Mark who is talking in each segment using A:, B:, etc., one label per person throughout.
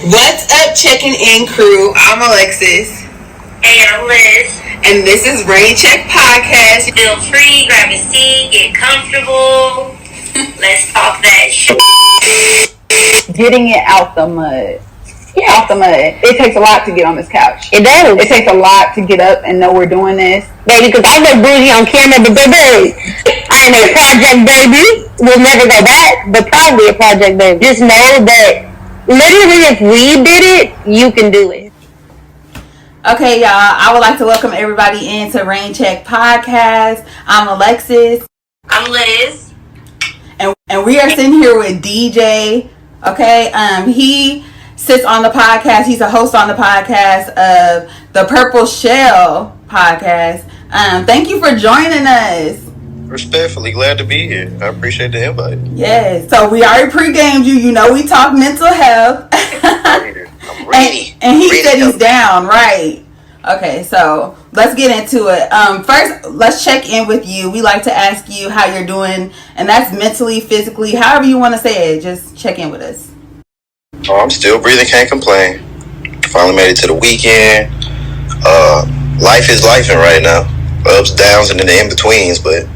A: What's up, checking in crew? I'm Alexis.
B: Hey, I'm Liz.
A: And this is Rain Check Podcast.
B: Feel free, grab a seat, get comfortable. Let's talk that shit.
C: Getting it out the mud. Yeah, out the mud. It takes a lot to get on this couch.
D: It does.
C: It takes a lot to get up and know we're doing this.
D: Baby, because I look bougie on camera, but baby, I ain't a project baby. We'll never go back, but probably a project baby. Just know that literally if we did it, you can do it.
A: Okay, y'all, I would like to welcome everybody into Rain Check Podcast. I'm Alexis.
B: I'm Liz.
A: And we are sitting here with DJ. Okay, he sits on the podcast. He's a host on the podcast of the Thapurpleshell podcast. Thank you for joining us.
E: Respectfully glad to be here. I appreciate the invite.
A: Yes. So we already pre-gamed you. You know we talk mental health.
E: I'm ready.
A: And he
E: ready
A: said he's down, right? Okay, so let's get into it. First, let's check in with you. We like to ask you how you're doing, and that's mentally, physically, however you want to say it. Just check in with us.
E: Oh, I'm still breathing, can't complain. Finally made it to the weekend. Life is lifing right now. Ups, downs, and then the in-betweens, but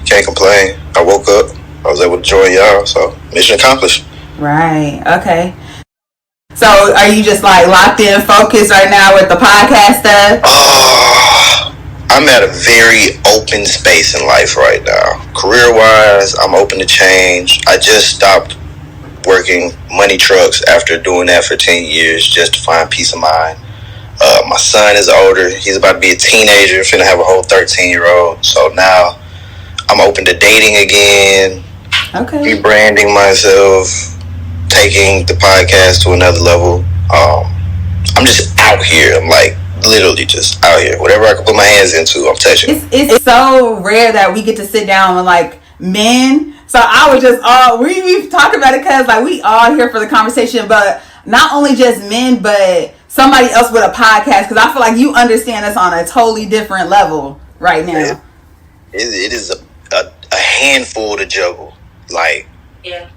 E: can't complain. I woke up. I was able to join y'all, so mission accomplished.
A: Right, okay. So are you just like locked in, focused right now with the podcast stuff?
E: I'm at a very open space in life right now. Career-wise, I'm open to change. I just stopped working money trucks after doing that for 10 years just to find peace of mind. My son is older. He's about to be a teenager, finna have a whole 13-year-old. So now I'm open to dating again,
A: Okay.
E: rebranding myself, taking the podcast to another level. I'm just out here. I'm like literally just out here. Whatever I can put my hands into, I'm touching.
A: It's so rare that we get to sit down with like men. So I was just we've talked about it because like we all here for the conversation, but not only just men, but somebody else with a podcast, because I feel like you understand us on a totally different level right now.
E: It is a handful to juggle. Like,
B: Yeah.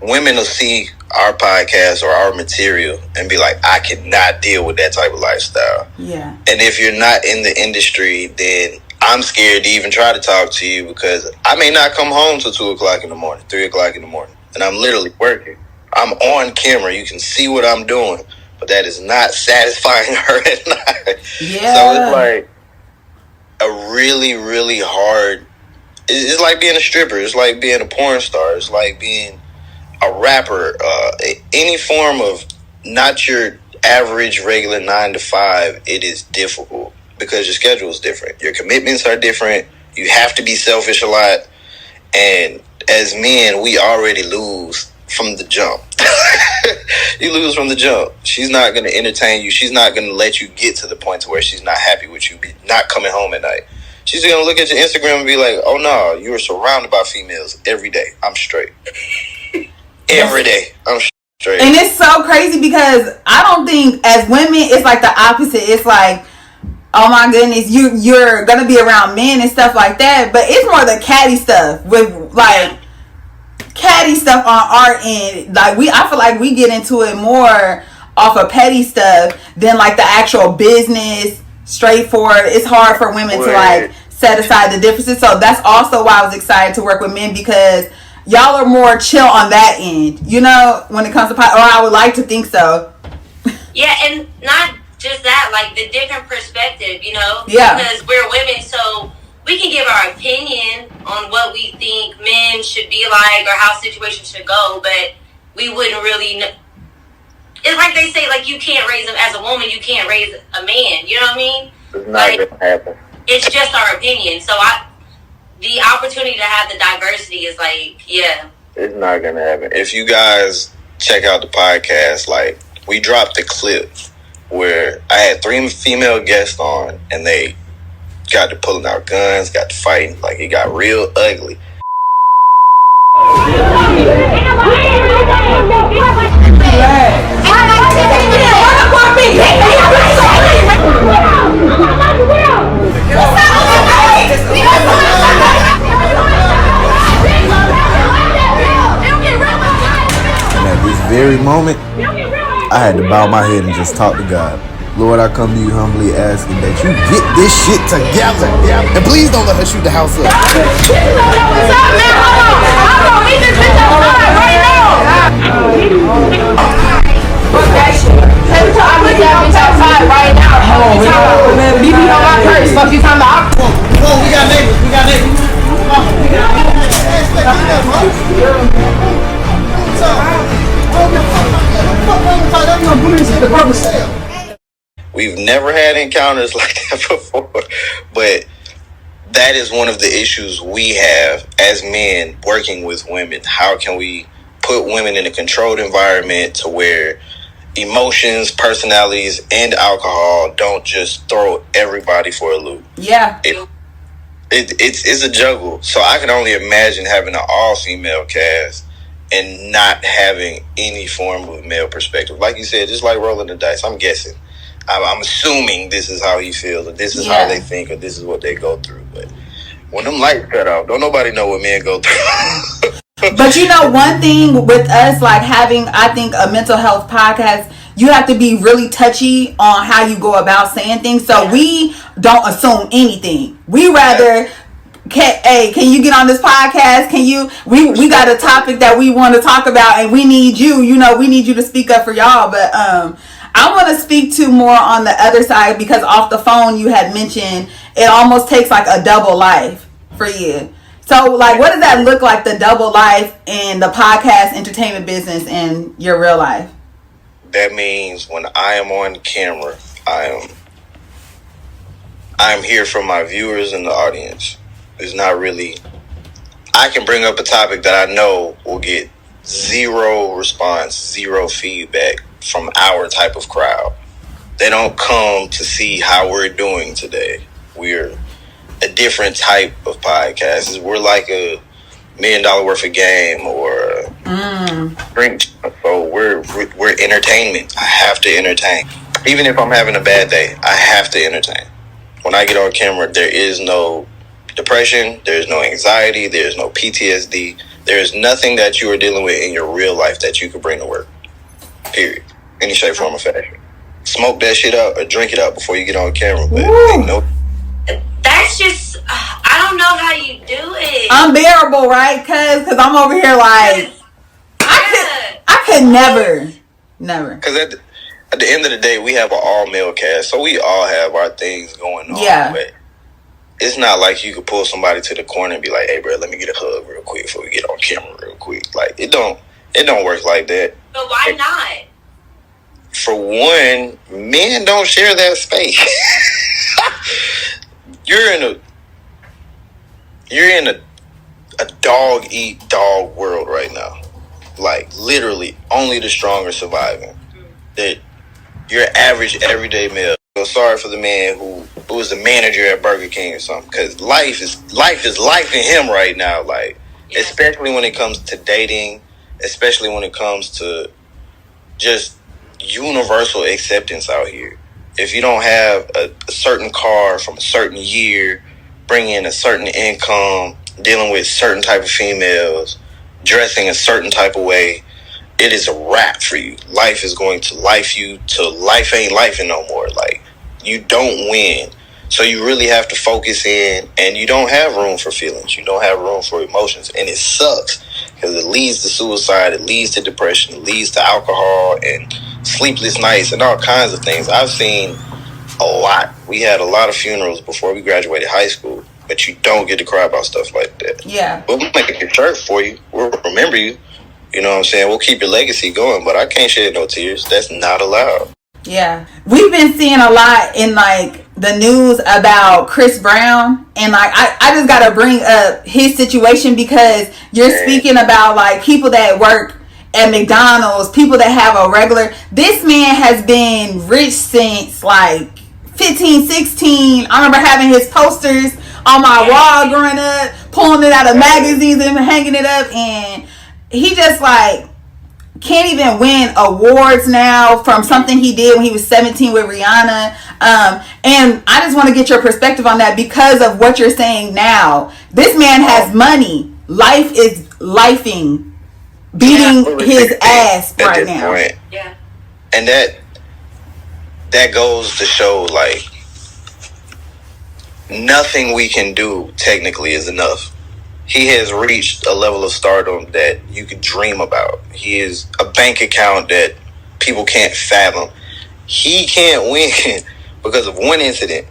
E: women will see our podcast or our material and be like, I cannot deal with that type of lifestyle.
A: Yeah.
E: And if you're not in the industry, then I'm scared to even try to talk to you because I may not come home till 2 o'clock in the morning, 3 o'clock in the morning, and I'm literally working. I'm on camera. You can see what I'm doing, but that is not satisfying her at night.
A: Yeah.
E: So it's like a really, really hard. It's like being a stripper. It's like being a porn star. It's like being a rapper. Any form of not your average regular 9 to 5, it is difficult because your schedule is different. Your commitments are different. You have to be selfish a lot. And as men, we already lose from the jump. You lose from the jump. She's not going to entertain you. She's not going to let you get to the point to where she's not happy with you not coming home at night. She's going to look at your Instagram and be like, oh no, you are surrounded by females every day. I'm straight. Every day. I'm straight.
A: And it's so crazy because I don't think as women, it's like the opposite. It's like, oh my goodness, you're going to be around men and stuff like that. But it's more the catty stuff with like catty stuff on our end. Like I feel like we get into it more off of petty stuff than like the actual business, straightforward. It's hard for women to like set aside the differences. So that's also why I was excited to work with men because y'all are more chill on that end, you know, when it comes to or I would like to think so.
B: Yeah, and not just that, like the different perspective, you know?
A: Yeah.
B: Because we're women, so we can give our opinion on what we think men should be like or how situations should go, but we wouldn't really know. It's like they say, like, you can't raise them as a woman, you can't raise a man, you know what I mean?
E: It's not going to happen.
B: It's just our opinion. So the opportunity to have the diversity is like, yeah.
E: It's not going to happen. If you guys check out the podcast, like, we dropped a clip where I had 3 female guests on, and they got to pulling out guns, got to fighting. Like, it got real ugly.
F: And at this very moment, I had to bow my head and just talk to God. Lord, I come to you humbly asking that you get this shit together. And please don't let her shoot the house up.
A: What's up, man? Hold on. Leave this bitch outside right now. Fuck that shit. Every time I put that bitch outside right now. Hold on, BB on my purse. Fuck you talking about?
G: Whoa, we got neighbors.
E: We've never had encounters like that before, but that is one of the issues we have as men working with women. How can we put women in a controlled environment to where emotions, personalities, and alcohol don't just throw everybody for a loop?
A: Yeah.
E: It's a juggle. So I can only imagine having an all-female cast and not having any form of male perspective. Like you said, just like rolling the dice. I'm guessing. I'm assuming this is how he feels, or this is how they think, or this is what they go through. But when them lights cut off, don't nobody know what men go through.
A: But you know, one thing with us, like having, I think, a mental health podcast, you have to be really touchy on how you go about saying things. So we don't assume anything. We rather, can you get on this podcast? Can you, we got a topic that we want to talk about and we need you, we need you to speak up for y'all. But I want to speak to more on the other side, because off the phone you had mentioned it almost takes like a double life for you. So like, what does that look like, the double life in the podcast entertainment business in your real life?
E: That means when I am on camera, I am here for my viewers and the audience. It's not really, I can bring up a topic that I know will get zero response, zero feedback from our type of crowd. They don't come to see how we're doing today. We're a different type of podcast. We're like a $1 million worth of game or drink. So we're entertainment. I have to entertain. Even if I'm having a bad day, I have to entertain. When I get on camera, there is no depression, there's no anxiety, there's no PTSD. There's nothing that you are dealing with in your real life that you could bring to work. Period. Any shape, form, or fashion. Smoke that shit up or drink it up before you get on camera. But ain't no.
B: That's just, I don't know how you do it.
A: Unbearable, right? Cause I'm over here like, I could never.
E: Because at the end of the day, we have an all male cast, so we all have our things going on.
A: Yeah.
E: But it's not like you could pull somebody to the corner and be like, "Hey, bro, let me get a hug real quick before we get on camera real quick." Like it don't work like that.
B: But why not?
E: For one, men don't share that space. You're in a dog eat dog world right now. Like literally, only the strong are surviving. That your average everyday male. So sorry for the man who was the manager at Burger King or something, because life is life in him right now. Like especially when it comes to dating, especially when it comes to just universal acceptance out here. If you don't have a certain car from a certain year, bring in a certain income, dealing with certain type of females, dressing a certain type of way, it is a wrap for you. Life is going to life you to life ain't lifing no more. Like you don't win. So you really have to focus in, and you don't have room for feelings. You don't have room for emotions. And it sucks because it leads to suicide. It leads to depression. It leads to alcohol and sleepless nights and all kinds of things. I've seen a lot. We had a lot of funerals before we graduated high school, but you don't get to cry about stuff like that.
A: Yeah.
E: We'll make a shirt for you. We'll remember you. You know what I'm saying? We'll keep your legacy going, but I can't shed no tears. That's not allowed.
A: Yeah. We've been seeing a lot in like the news about Chris Brown, and like I just gotta bring up his situation because you're speaking about like people that work at McDonald's, people that have a regular. This man has been rich since like 15, 16. I remember having his posters on my wall growing up, pulling it out of magazines and hanging it up, and he just like can't even win awards now from something he did when he was 17 with Rihanna. And I just want to get your perspective on that because of what you're saying now. This man has money. Life is lifing, beating his ass right now.
B: Yeah.
E: And that goes to show, like, nothing we can do technically is enough. He has reached a level of stardom that you could dream about. He is a bank account that people can't fathom. He can't win because of one incident.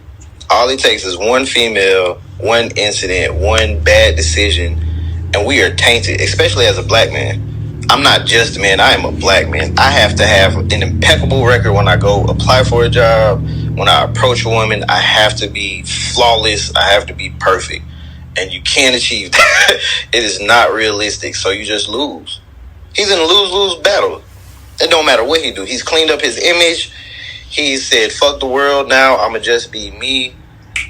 E: All it takes is one female, one incident, one bad decision, and we are tainted, especially as a black man. I'm not just a man, I am a black man. I have to have an impeccable record when I go apply for a job. When I approach a woman, I have to be flawless. I have to be perfect. And you can't achieve that. It is not realistic, so you just lose. He's in a lose-lose battle. It don't matter what he do. He's cleaned up his image. He said, fuck the world now. I'm going to just be me.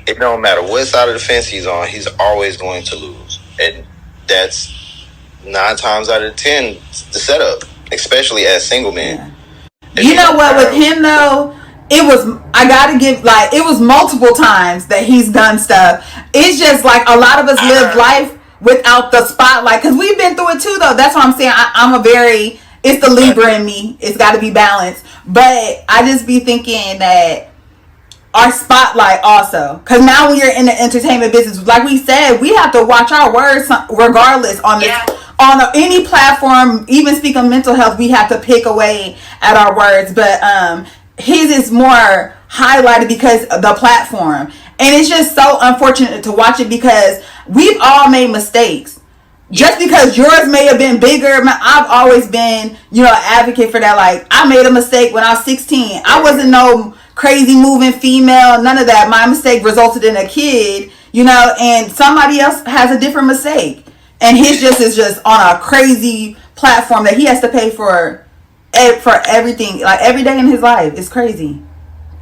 E: It don't matter what side of the fence he's on. He's always going to lose. And that's 9 times out of 10 the setup, especially as single men.
A: Yeah. You know what, with him though, it was multiple times that he's done stuff. It's just like a lot of us live life without the spotlight, because we've been through it too though. That's what I'm saying. It's the Libra in me. It's got to be balanced. But I just be thinking that our spotlight also, because now we are in the entertainment business, like we said, we have to watch our words regardless on this. On any platform, even speak of mental health, we have to pick away at our words. But his is more highlighted because of the platform. And it's just so unfortunate to watch it because we've all made mistakes. Just because yours may have been bigger, I've always been, an advocate for that. Like, I made a mistake when I was 16. I wasn't no crazy moving female, none of that. My mistake resulted in a kid, and somebody else has a different mistake. And his is just on a crazy platform that he has to pay for everything, like every day in his life. It's crazy.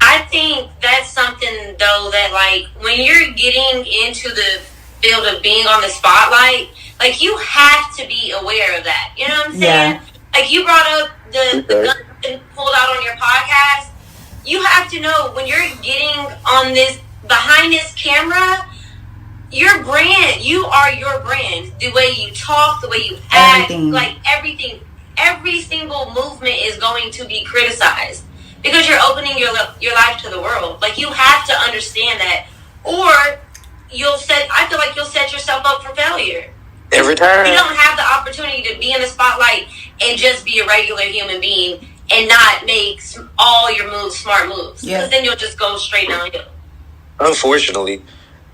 B: I think that's something though that, like, when you're getting into the field of being on the spotlight, like, you have to be aware of that. You know what I'm saying? Yeah. Like, you brought up the gun pulled out on your podcast. You have to know when you're getting on this behind this camera. Your brand, you are your brand. The way you talk, the way you act, like everything, every single movement is going to be criticized because you're opening your life to the world. Like, you have to understand that, or I feel like you'll set yourself up for failure.
E: Every time.
B: You don't have the opportunity to be in the spotlight and just be a regular human being and not make all your moves smart moves. Because then you'll just go straight downhill.
E: Unfortunately.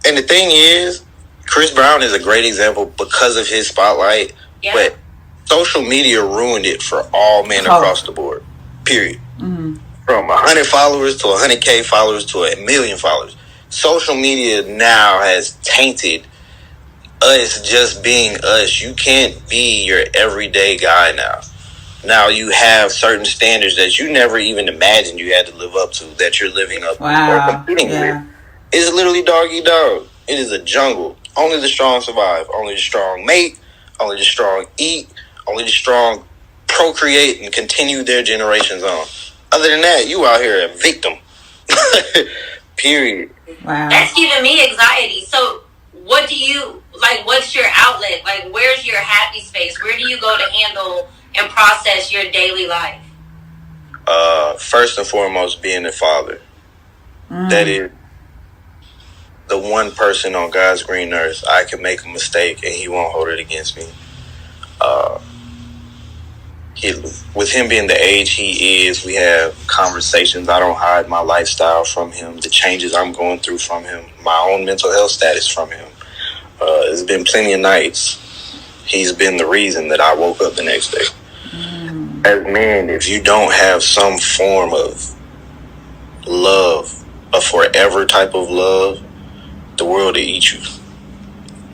E: And the thing is, Chris Brown is a great example because of his spotlight. Yeah. But social media ruined it for all men across the board. Period. Mm-hmm. From 100 followers to 100K followers to 1 million followers. Social media now has tainted us just being us. You can't be your everyday guy now. Now you have certain standards that you never even imagined you had to live up to that you're living up to or competing with. It's literally dog eat dog. It is a jungle. Only the strong survive. Only the strong mate. Only the strong eat. Only the strong procreate and continue their generations on. Other than that, you out here a victim. Period.
B: Wow. That's giving me anxiety. So what do you, like, what's your outlet? Like, where's your happy space? Where do you go to handle and process your daily life?
E: First and foremost, being a father. That is the one person on God's green earth I can make a mistake and he won't hold it against me. With him being the age he is, we have conversations. I don't hide my lifestyle from him, the changes I'm going through from him, my own mental health status from him. There's been plenty of nights he's been the reason that I woke up the next day. As men, if you don't have some form of love, a forever type of love, the world will eat you.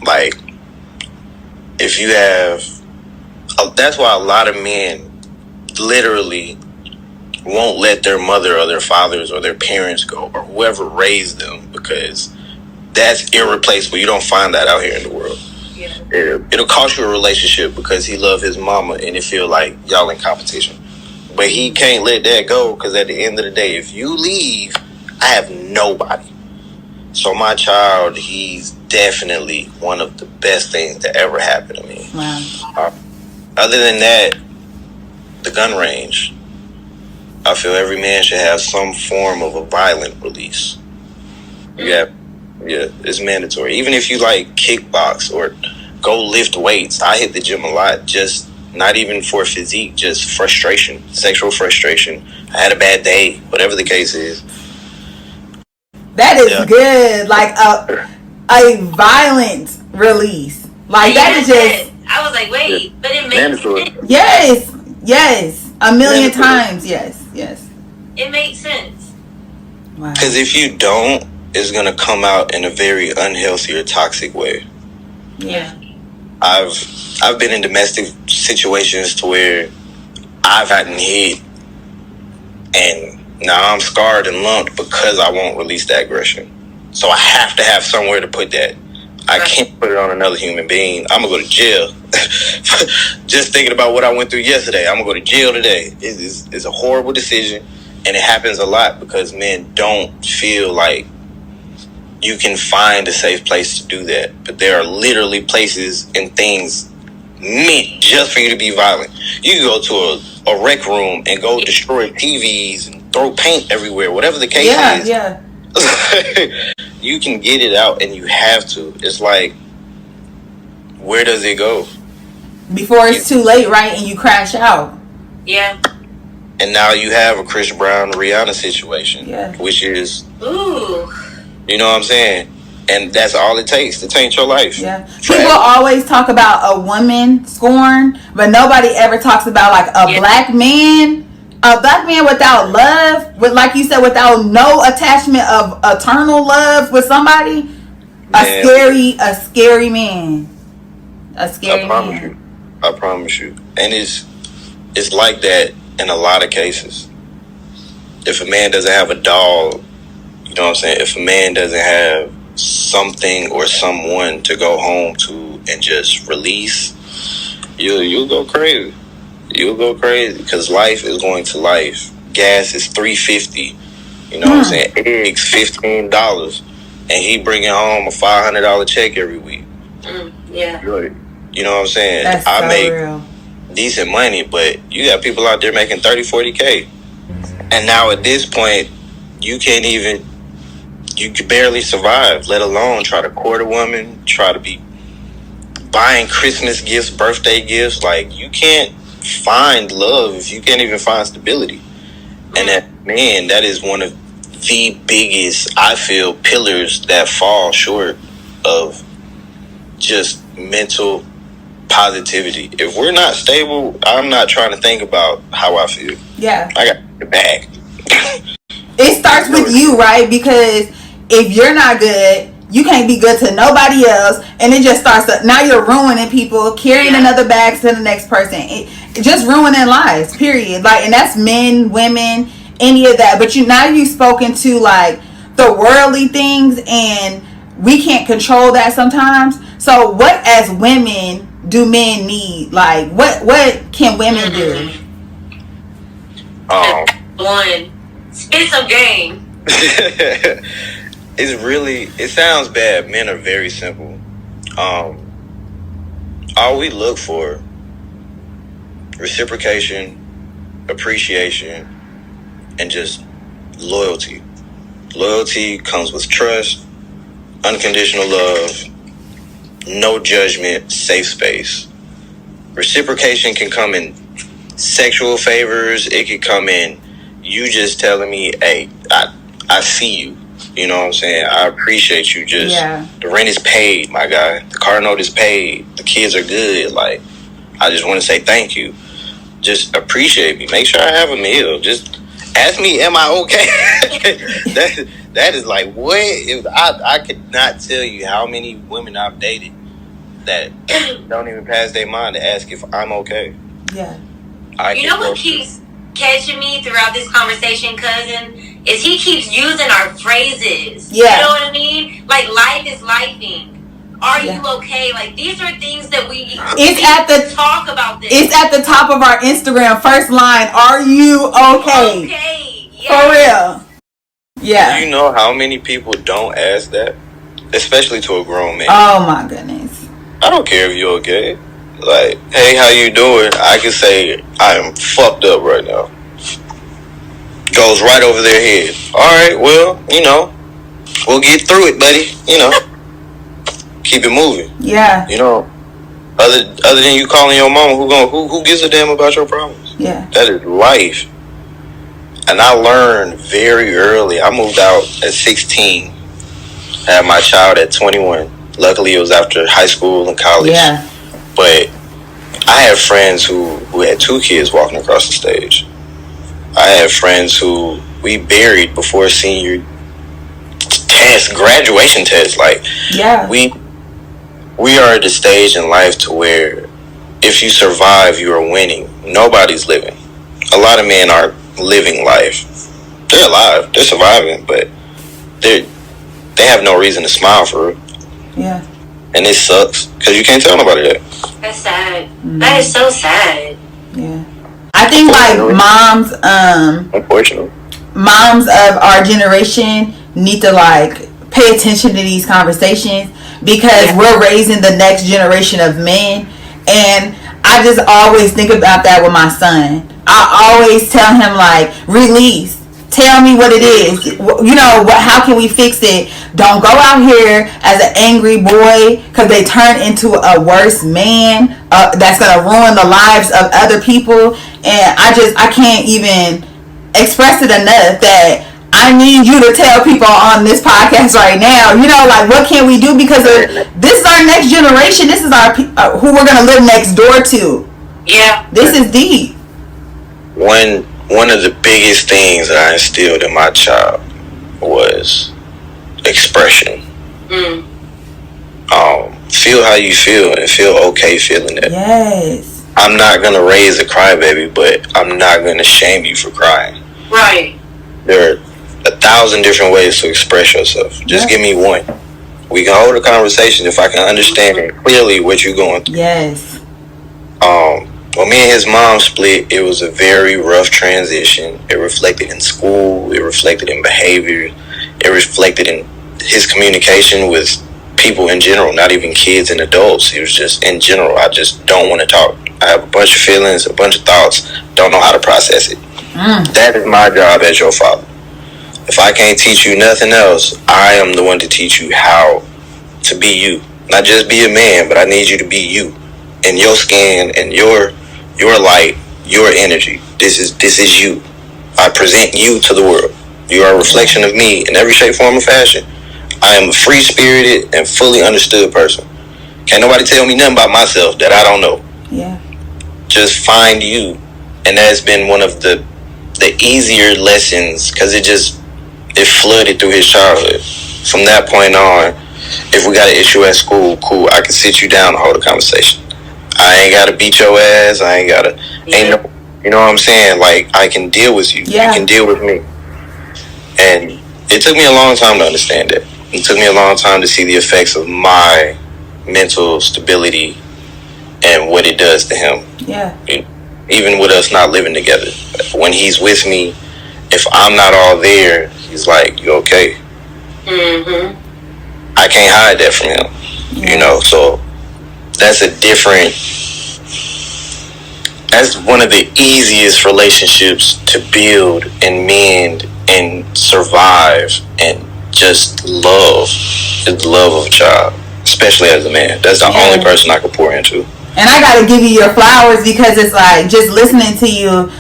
E: Like, if you have, that's why a lot of men literally won't let their mother or their fathers or their parents go or whoever raised them, because that's irreplaceable. You don't find that out here in the world. It'll cost you a relationship because he loved his mama and it feel like y'all in competition. But he can't let that go, because at the end of the day, if you leave, I have nobody. So my child, he's definitely one of the best things that ever happened to me. Wow. Other than that, the gun range. I feel every man should have some form of a violent release. Yeah, it's mandatory. Even if you like kickbox or go lift weights. I hit the gym a lot, just not even for physique, just frustration, sexual frustration. I had a bad day, whatever the case is.
A: That is good. Like a violent release. Like that is just.
B: I was like, wait, but it makes sense.
A: Yes. A million times. Yes.
B: It makes sense.
A: Wow.
E: Because if you don't, it's gonna come out in a very unhealthy or toxic way.
A: Yeah.
E: I've been in domestic situations to where I've gotten hit, and now I'm scarred and lumped because I won't release that aggression. So I have to have somewhere to put that. I can't put it on another human being. I'm gonna go to jail. Just thinking about what I went through yesterday, I'm gonna go to jail today. It's a horrible decision, and it happens a lot because men don't feel like you can find a safe place to do that. But there are literally places and things meant just for you to be violent. You can go to a rec room and go destroy TVs and throw paint everywhere, whatever the case is.
A: Yeah.
E: You can get it out, and you have to. It's like, where does it go?
A: Before it's too late, right? And you crash out.
B: Yeah.
E: And now you have a Chris Brown Rihanna situation, which is,
B: ooh,
E: you know what I'm saying? And that's all it takes to change your life.
A: Yeah. People always talk about a woman scorned, but nobody ever talks about like a black man. A black man without love, with, like you said, without no attachment of eternal love with somebody, a scary man. A scary man.
E: I promise you. And it's like that in a lot of cases. If a man doesn't have a dog, you know what I'm saying? If a man doesn't have something or someone to go home to and just release, you'll go crazy. You'll go crazy because life is going to life. Gas is $3.50. You know what I'm saying? Eggs $15, and he bringing home a $500 check every week.
B: Yeah.
E: You know what I'm saying?
A: That's
E: I make
A: real.
E: Decent money, but you got people out there making 30-40K, and now at this point, you can barely survive. Let alone try to court a woman, try to be buying Christmas gifts, birthday gifts. Like, you can't find love if you can't even find stability. And that is one of the biggest, I feel, pillars that fall short of just mental positivity. If we're not stable, I'm not trying to think about how I feel.
A: Yeah.
E: I got the bag.
A: It starts with you, right? Because if you're not good, you can't be good to nobody else, and it just starts to, now you're ruining people, carrying another bag to the next person. It just ruining lives, period. Like, and that's men, women, any of that. But now you've spoken to like the worldly things, and we can't control that sometimes. So what as women do men need? Like, what can women do?
B: One, spit some game.
E: It sounds bad. Men are very simple. All we look for: reciprocation, appreciation, and just loyalty. Loyalty comes with trust, unconditional love, no judgment, safe space. Reciprocation can come in sexual favors. It could come in you just telling me, hey, I see you. You know what I'm saying? I appreciate you. Just the rent is paid, my guy. The car note is paid. The kids are good. Like, I just want to say thank you. Just appreciate me. Make sure I have a meal. Just ask me, am I okay? that is like, what? I could not tell you how many women I've dated that don't even pass their mind to ask if I'm okay.
A: Yeah.
B: You know what keeps catching me throughout this conversation, cousin, is he keeps using our phrases.
A: Yeah.
B: You know what I mean? Like, life is lifing. Are you okay? Like, these are things that we talk about this.
A: It's at the top of our Instagram first line. Are you okay?
B: Okay. Yes.
A: For real. Yeah.
E: Do you know how many people don't ask that? Especially to a grown man.
A: Oh my goodness.
E: I don't care if you're okay. Like, hey, how you doing? I can say I am fucked up right now. goes right over their head. All right, well, we'll get through it, buddy. Keep it moving.
A: Yeah.
E: Other than you calling your mama, who gives a damn about your problems?
A: Yeah.
E: That is life. And I learned very early. I moved out at 16. Had my child at 21. Luckily, it was after high school and college.
A: Yeah.
E: But I have friends who had 2 kids walking across the stage. I have friends who we buried before senior test, graduation test. Like,
A: yeah,
E: we are at the stage in life to where if you survive, you are winning. Nobody's living. A lot of men are living life. They're alive. They're surviving, but they have no reason to smile for it.
A: Yeah.
E: And it sucks because you can't tell nobody that.
B: That's sad. That is so sad.
A: Yeah. I think like moms,
E: unfortunately,
A: moms of our generation need to like pay attention to these conversations because we're raising the next generation of men. And I just always think about that with my son. I always tell him like, release. Tell me what it is. How can we fix it? Don't go out here as an angry boy because they turn into a worse man that's going to ruin the lives of other people. And I can't even express it enough that I need you to tell people on this podcast right now, like what can we do? Because this is our next generation. This is our who we're going to live next door to.
B: Yeah.
A: This is deep.
E: One of the biggest things that I instilled in my child was expression. Feel how you feel and feel okay feeling it.
A: Yes.
E: I'm not going to raise a crybaby, but I'm not going to shame you for crying.
B: Right.
E: There are 1,000 different ways to express yourself. Just give me one. We can hold a conversation if I can understand clearly what you're going through.
A: Yes.
E: When me and his mom split, it was a very rough transition. It reflected in school. It reflected in behavior. It reflected in his communication with people in general, not even kids and adults. It was just in general. I just don't want to talk. I have a bunch of feelings, a bunch of thoughts, don't know how to process it. That is my job as your father. If I can't teach you nothing else, I am the one to teach you how to be you. Not just be a man, but I need you to be you. In your skin and your light, your energy. This is you. I present you to the world. You are a reflection of me in every shape, form, or fashion. I am a free-spirited and fully understood person. Can't nobody tell me nothing about myself that I don't know.
A: Yeah.
E: Just find you. And that's been one of the easier lessons because it flooded through his childhood. From that point on, if we got an issue at school, cool, I can sit you down and hold a conversation. I ain't gotta beat your ass. I ain't gotta, you know what I'm saying? Like, I can deal with you.
A: Yeah.
E: You can deal with me. And it took me a long time to understand that. It took me a long time to see the effects of my mental stability and what it does to him.
A: Yeah.
E: Even with us not living together. When he's with me, if I'm not all there, he's like, you okay?
B: Mm-hmm.
E: I can't hide that from him.
A: Yeah.
E: So that's one of the easiest relationships to build and mend and survive and just love is the love of a child, especially as a man. That's the only person I could pour into. And
A: I gotta give you your flowers because it's like just listening to you,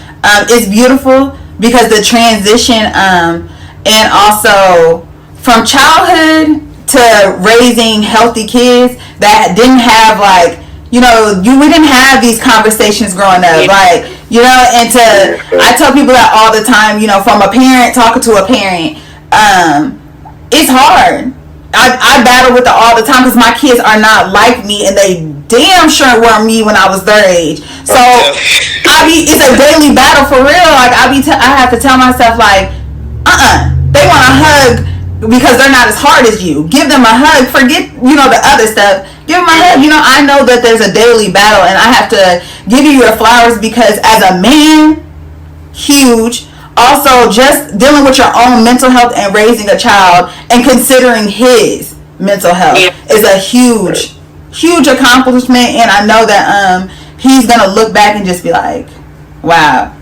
A: it's beautiful because the transition and also from childhood to raising healthy kids that didn't have like, we didn't have these conversations growing up, like, and I tell people that all the time, from a parent talking to a parent, it's hard. I battle with it all the time because my kids are not like me and they damn sure weren't me when I was their age. So it's a daily battle for real. Like I have to tell myself like, they want a hug because they're not as hard as you. Give them a hug. Forget, the other stuff. Give them a hug. I know that there's a daily battle and I have to give you your flowers because as a man, huge. Also, just dealing with your own mental health and raising a child and considering his mental health is a huge, huge accomplishment. And I know that he's going to look back and just be like, wow.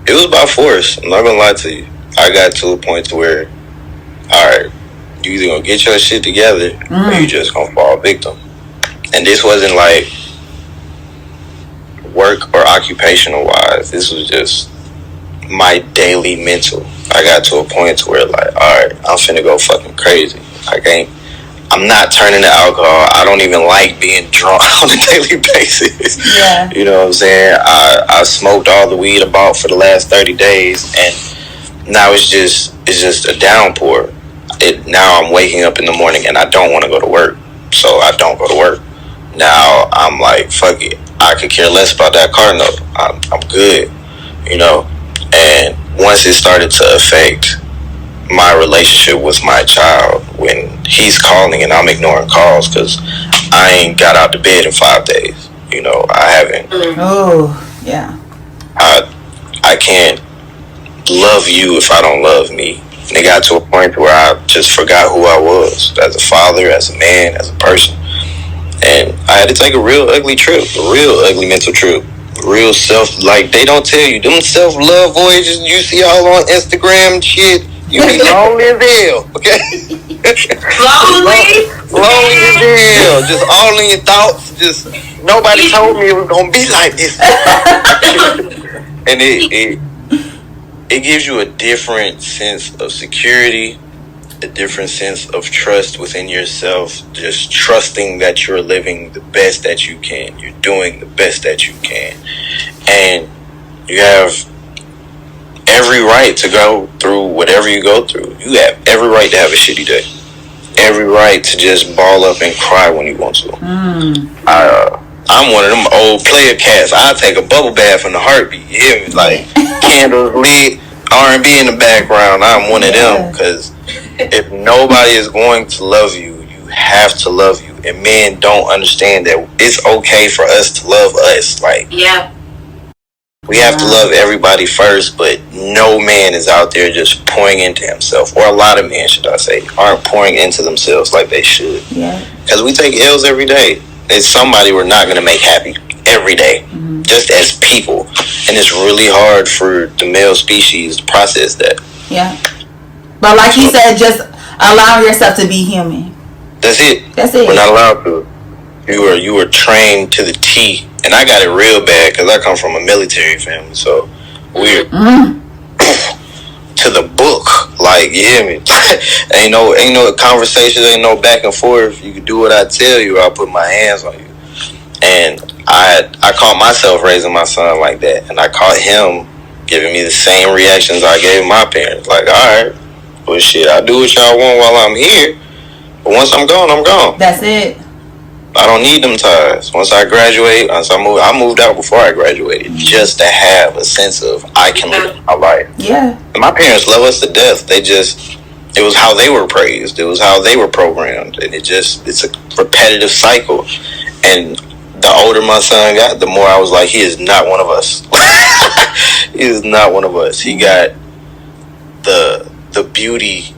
E: it was by force. I'm not gonna lie to you. I got to a point to where, all right, you either gonna get your shit together or you just gonna fall victim. And this wasn't like work or occupational wise. This was just my daily mental. I got to a point to where like, all right, I'm finna go fucking crazy. I'm not turning to alcohol. I don't even like being drunk on a daily basis.
A: Yeah.
E: You know what I'm saying? I smoked all the weed about for the last 30 days, and now it's just a downpour. Now I'm waking up in the morning and I don't want to go to work, so I don't go to work. Now I'm like, fuck it. I could care less about that car note. I'm good, you know. And once it started to affect my relationship with my child, when he's calling and I'm ignoring calls because I ain't got out of bed in 5 days. You know, I haven't.
A: Oh, yeah.
E: I can't love you if I don't love me. And it got to a point where I just forgot who I was as a father, as a man, as a person. And I had to take a real ugly trip, a real ugly mental trip. Real like they don't tell you, them self-love voyages you see all on Instagram and shit, you be lonely as hell, okay?
B: Lonely
E: as hell. Just all in your thoughts. Just nobody told me it was gonna be like this. And it gives you a different sense of security, a different sense of trust within yourself. Just trusting that you're living the best that you can. You're doing the best that you can. And you have every right to go through whatever you go through. You have every right to have a shitty day. Every right to just ball up and cry when you want to. I'm one of them old player cats. I'll take a bubble bath in a heartbeat. You hear me? Like candles lit, R&B in the background. I'm one of them, because if nobody is going to love you, you have to love you. And men don't understand that it's okay for us to love us. Like,
B: yeah.
E: We have to love everybody first, but no man is out there just pouring into himself, or a lot of men, should I say, aren't pouring into themselves like they should.
A: Yeah.
E: Because we take L's every day. It's somebody we're not going to make happy every day, just as people. And it's really hard for the male species to process that.
A: Yeah. But like you said, just allow yourself to be human.
E: That's it. We're not allowed to. You were trained to the T. And I got it real bad because I come from a military family, so weird. To the book, like, you hear me? ain't no conversations, ain't no back and forth. You can do what I tell you, or I'll put my hands on you. And I caught myself raising my son like that, and I caught him giving me the same reactions I gave my parents. Like, all right, well, shit, I do what y'all want while I'm here, but once I'm gone, I'm gone.
A: That's it.
E: I don't need them ties. Once I graduate, I moved out before I graduated, just to have a sense of I can live my life.
A: Yeah.
E: And my parents love us to death. It was how they were praised. It was how they were programmed. And it's a repetitive cycle. And the older my son got, the more I was like, he is not one of us. He is not one of us. He got the beauty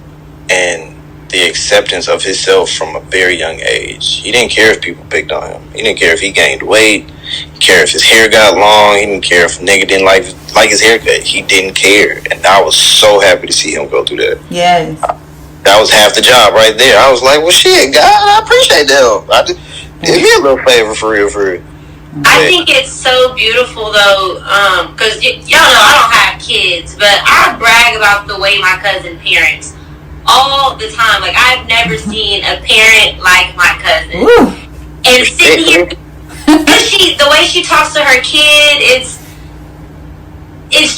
E: and the acceptance of himself from a very young age. He didn't care if people picked on him. He didn't care if he gained weight. He didn't care if his hair got long. He didn't care if a nigga didn't like his haircut. He didn't care. And I was so happy to see him go through that.
A: Yes.
E: That was half the job right there. I was like, well, shit, God, I appreciate that. Did me a little favor for real.
B: I think it's so beautiful though, because y'all know I don't have kids, but I brag about the way my cousin parents all the time. Like, I've never seen a parent like my cousin.
A: Ooh.
B: And sitting here, the way she talks to her kid, it's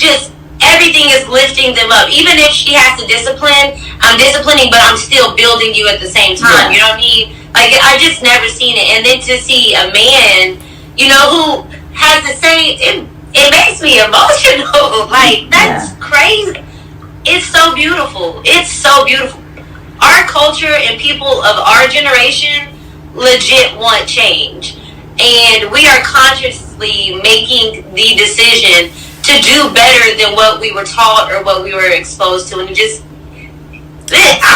B: just, everything is lifting them up. Even if she has to discipline, I'm disciplining, but I'm still building you at the same time. You know what I mean? Like, I just never seen it. And then to see a man, you know, who has the same, it makes me emotional. Like, that's crazy. It's so beautiful. It's so beautiful. Our culture and people of our generation legit want change. And we are consciously making the decision to do better than what we were taught or what we were exposed to. And I'm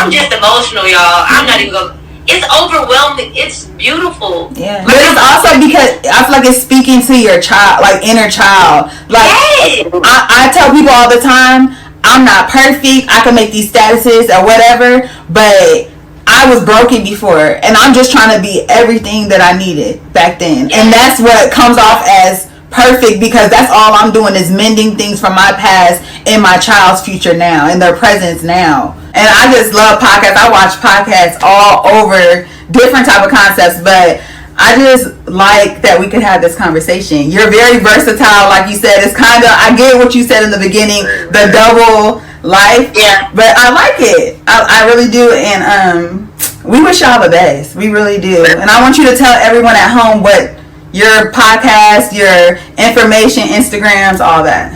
B: just emotional, y'all. I'm not even going to, it's overwhelming. It's beautiful.
A: Yeah, but it's also because I feel like it's speaking to your child, like inner child. Like
B: Yes.
A: I tell people all the time, I'm not perfect. I can make these statuses or whatever, but I was broken before, and I'm just trying to be everything that I needed back then, and that's what comes off as perfect, because that's all I'm doing is mending things from my past in my child's future now, in their presence now. And I just love podcasts. I watch podcasts all over different type of concepts, but I just like that we could have this conversation. You're very versatile, like you said. It's kind of, I get what you said in the beginning, the double life.
B: Yeah.
A: But I like it. I really do. And we wish y'all the best. We really do. And I want you to tell everyone at home what your podcast, your information, Instagrams, all that.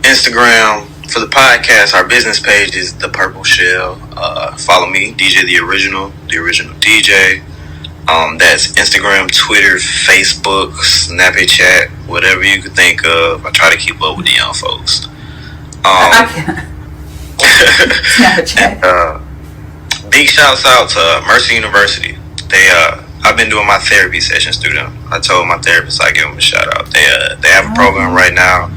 E: Instagram for the podcast, our business page is Thapurpleshell. Follow me, DJ the original DJ. That's Instagram, Twitter, Facebook, Snapchat, whatever you could think of. I try to keep up with the young folks.
A: Snapchat.
E: Big shouts out to Mercy University. I've been doing my therapy sessions through them. I told my therapist I give them a shout out. They have a program right now.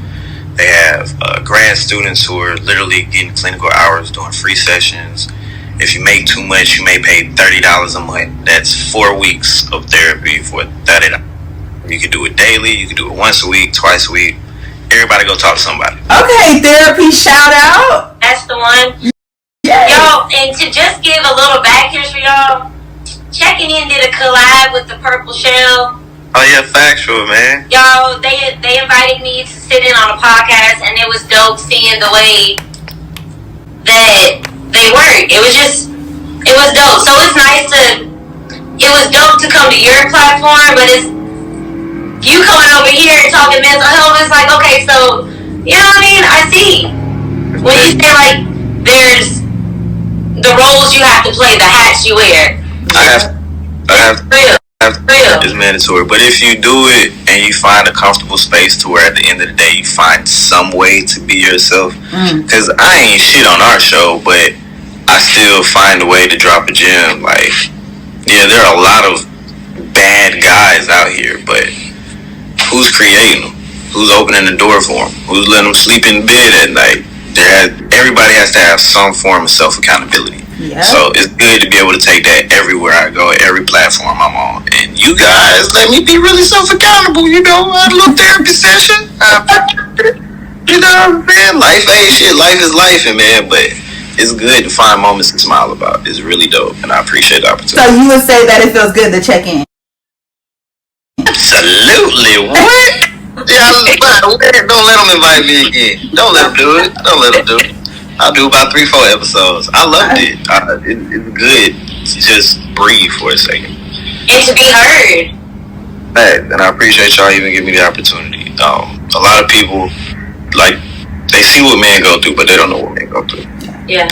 E: They have grad students who are literally getting clinical hours doing free sessions. If you make too much, you may pay $30 a month. That's 4 weeks of therapy for $30. You can do it daily. You can do it once a week, twice a week. Everybody go talk to somebody.
A: Okay, therapy shout out.
B: That's the one.
A: Yes.
B: Y'all, and to just give a little back history, y'all, Checking In did a collab with Thapurpleshell.
E: Oh yeah, factual, man.
B: Y'all, they invited me to sit in on a podcast, and it was dope seeing the way that they work. It was dope. So it was dope to come to your platform, but it's you coming over here and talking mental health. It's like, okay, so you know what I mean? I see when you say like there's the roles you have to play, the hats you wear.
E: I have
B: Real.
E: It's mandatory, but if you do it and you find a comfortable space to where at the end of the day you find some way to be yourself, because I ain't shit on our show, but I still find a way to drop a gem. Like, yeah, there are a lot of bad guys out here, but who's creating them? Who's opening the door for them? Who's letting them sleep in bed at night? Everybody has to have some form of self-accountability.
A: Yep.
E: So it's good to be able to take that everywhere I go, every platform I'm on. And you guys let me be really self-accountable, you know. I had a little therapy session. You know what I'm saying? Life ain't shit. Life is life, man. But it's good to find moments to smile about. It's really dope, and I appreciate the opportunity.
A: So you would say that it feels good to check in?
E: Absolutely. What? Yeah, don't let them invite me again. Don't let them do it. Don't let them do it. I'll do about 3-4 episodes. I loved it. It's good to just breathe for a second.
B: And to be heard.
E: Hey, and I appreciate y'all even giving me the opportunity. A lot of people, like, they see what men go through, but they don't know what men go through.
B: Yeah.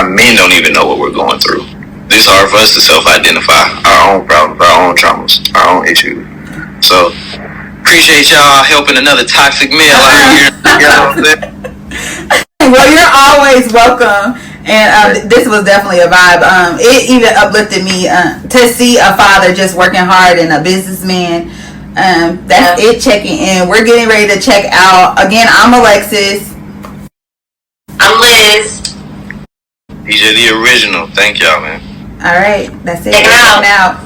E: Men don't even know what we're going through. It's hard for us to self-identify our own problems, our own traumas, our own issues. So, appreciate y'all helping another toxic male out here. You know what I'm saying?
A: Well, you're always welcome, and this was definitely a vibe. It even uplifted me to see a father just working hard and a businessman. That's it. Checking in. We're getting ready to check out. Again, I'm Alexis.
B: I'm Liz.
E: DJ the original. Thank y'all, man.
A: All right, that's it.
B: Check it out.
A: Out.